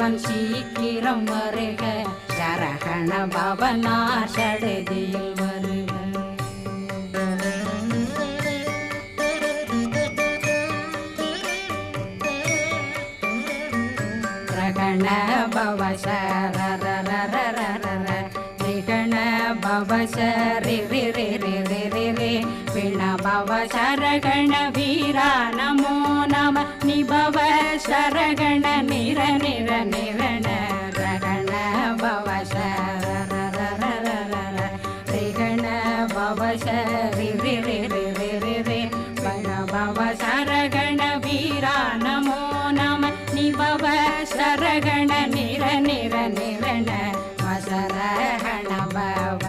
பவன் சீக்கிரம் வருக சரகண பவனார் சடுதியில் வருக ரகண பவ சரரரரரர ரிகண பவ சரி ரி ரி ரி ரி ரி ரி பிண பவ சரகண வீரா நமோ நம நிபவ சரகண நிர நிர நிரண ரகண பவ சரரரரர ரிகண பவ சரி